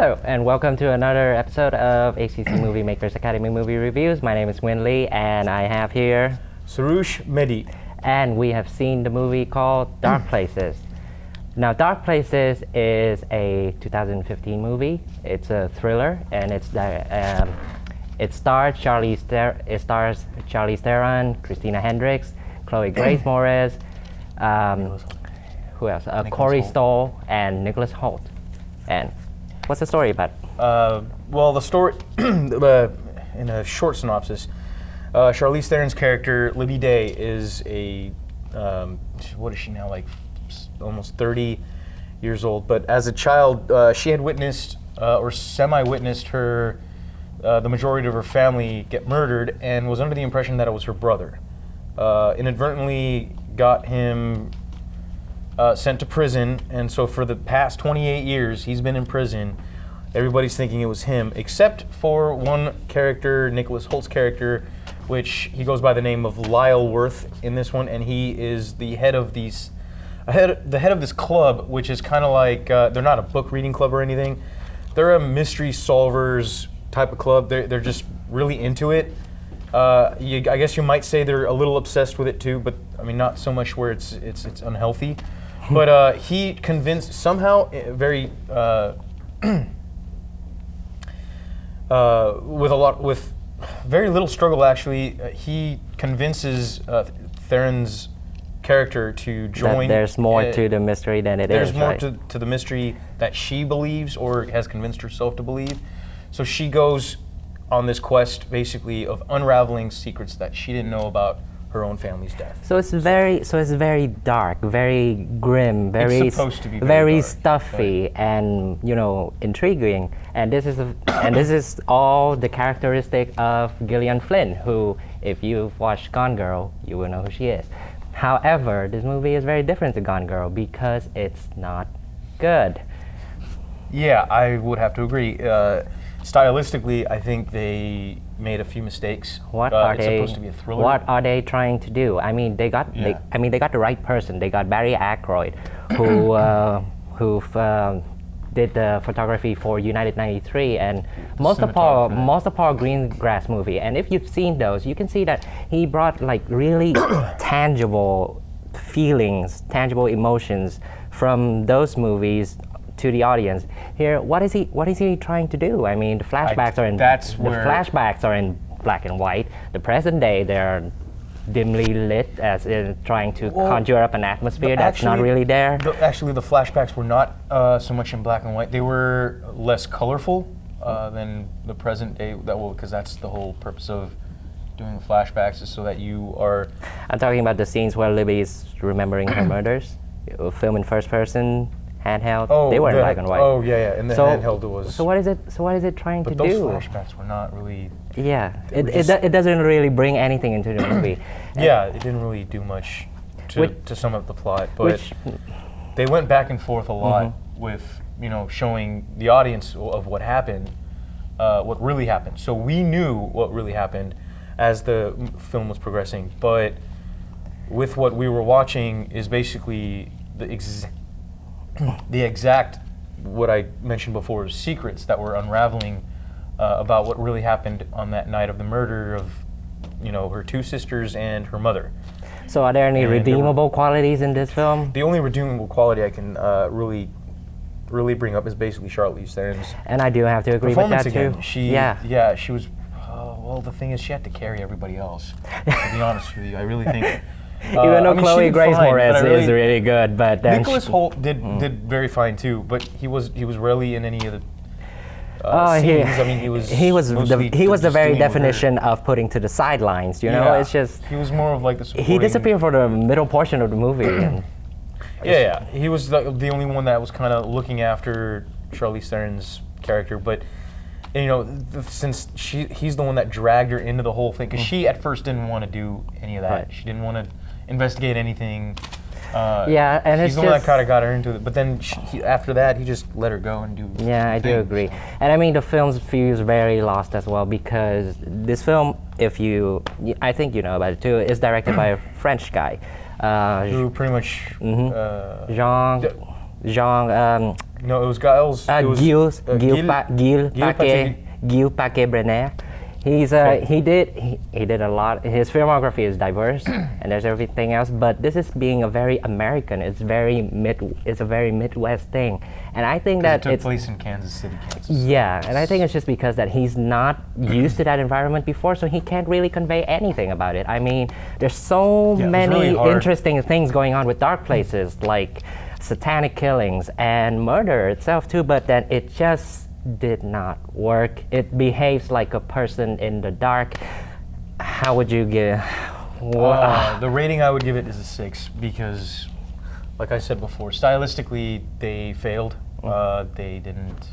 Hello, and welcome to another episode of HCC MovieMakers Academy Movie Reviews. My name is Nguyen, and I have here Soroosh, Mehdi. And we have seen the movie called Dark Places. Now, Dark Places is a 2015 movie. It's a thriller, and it stars Charlize Theron, Christina Hendricks, Chloe Grace Moretz, who else? Corey Stoll, and Nicholas Hoult. And what's the story about? Well, the story, in a short synopsis, Charlize Theron's character, Libby Day, is a, what is she now, like almost 30 years old. But as a child, she had witnessed, or semi-witnessed the majority of her family get murdered, and was under the impression that it was her brother. Inadvertently got him sent to prison, and so for the past 28 years, he's been in prison. Everybody's thinking it was him, except for one character, Nicholas Hoult's character, which he goes by the name of Lyle Worth in this one, and he is the head of this club, which is kind of like, they're not a book reading club or anything. They're a mystery solvers type of club. They're just really into it. I guess you might say they're a little obsessed with it too, but I mean, not so much where it's unhealthy. But he convinced somehow, with very little struggle actually, he convinces Theron's character to join. That there's more to the mystery than it is. There's more right? to the mystery that she believes or has convinced herself to believe. So she goes on this quest basically of unraveling secrets that she didn't know about her own family's death. So it's very dark, very grim, very it's supposed to be very dark, stuffy, and intriguing. And this is all the characteristic of Gillian Flynn, who, if you've watched Gone Girl, you will know who she is. However, this movie is very different to Gone Girl because it's not good. Yeah, I would have to agree. Stylistically, I think they made a few mistakes. It's supposed to be a thriller. What are they trying to do? I mean, they got the right person. They got Barry Ackroyd, who did the photography for United 93 and most of Paul Greengrass movie. And if you've seen those, you can see that he brought like really tangible feelings, tangible emotions from those movies to the audience. Here, what is he trying to do? I mean, the flashbacks are in black and white. The present day, they're dimly lit, as in trying to conjure up an atmosphere that's not really there. Actually, the flashbacks were not so much in black and white. They were less colorful than the present day. Because that's the whole purpose of doing the flashbacks, is so that you are. I'm talking about the scenes where Libby is remembering her murders, film in first person. Handheld. They were in black and white. Oh yeah. And the handheld was. So what is it trying to do? But those flashbacks were not really. Yeah, it doesn't really bring anything into the movie. Yeah, it didn't really do much to sum up the plot. But they went back and forth a lot with showing the audience of what happened, what really happened. So we knew what really happened as the film was progressing. But with what we were watching is basically the exact what I mentioned before, secrets that were unraveling about what really happened on that night of the murder of her two sisters and her mother. So are there any redeemable qualities in this film? The only redeemable quality I can really bring up is basically Charlize Theron's and I do have to agree with that again. too. She was well, the thing is she had to carry everybody else, to be honest with you. I really think even though Chloe Grace Moretz is really good, but then Nicholas Hoult did very fine too. But he was rarely in any of the scenes. I mean, he was the very definition of putting to the sidelines. It's just he was more of like the supporting. He disappeared for the middle portion of the movie. And yeah, he was the only one that was kind of looking after Charlize Theron's character, but. Since he's the one that dragged her into the whole thing, because she at first didn't want to do any of that. Right. She didn't want to investigate anything. And he's the one that kind of got her into it. But then after that, he just let her go and do. Yeah, I do agree. And I mean, the film feels very lost as well, because this film, I think you know about it too, is directed by a French guy. Who pretty much. No, it was Giles. It was, Gil Paquet-Brenner. He did a lot. His filmography is diverse, and there's everything else. But this is being a very American. It's a very Midwest thing, and I think that it took place in Kansas City, Kansas. Yeah, and I think it's just because that he's not used to that environment before, so he can't really convey anything about it. I mean, there's so many really interesting things going on with Dark Places, like satanic killings and murder itself too. But then it just did not work. It behaves like a person in the dark. How would you give? The rating I would give it is a 6 because, like I said before, stylistically they failed. They didn't.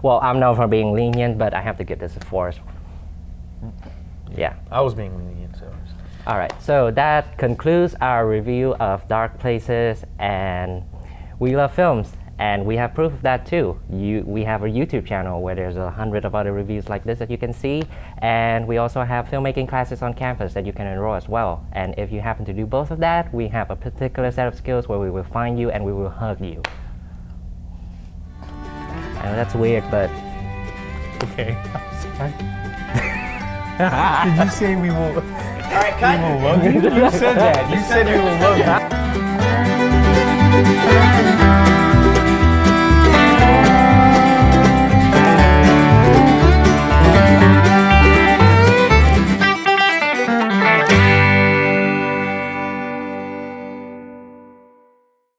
Well, I'm known for being lenient, but I have to give this a 4. Yeah. I was being lenient, so. All right. So that concludes our review of Dark Places and We Love Films. And we have proof of that too. We have a YouTube channel where there's 100 of other reviews like this that you can see. And we also have filmmaking classes on campus that you can enroll as well. And if you happen to do both of that, we have a particular set of skills where we will find you and we will hug you. I know that's weird, but... Okay. I'm sorry. Did you say we will... All right, cut. We will love you? You said that. You said we will love you.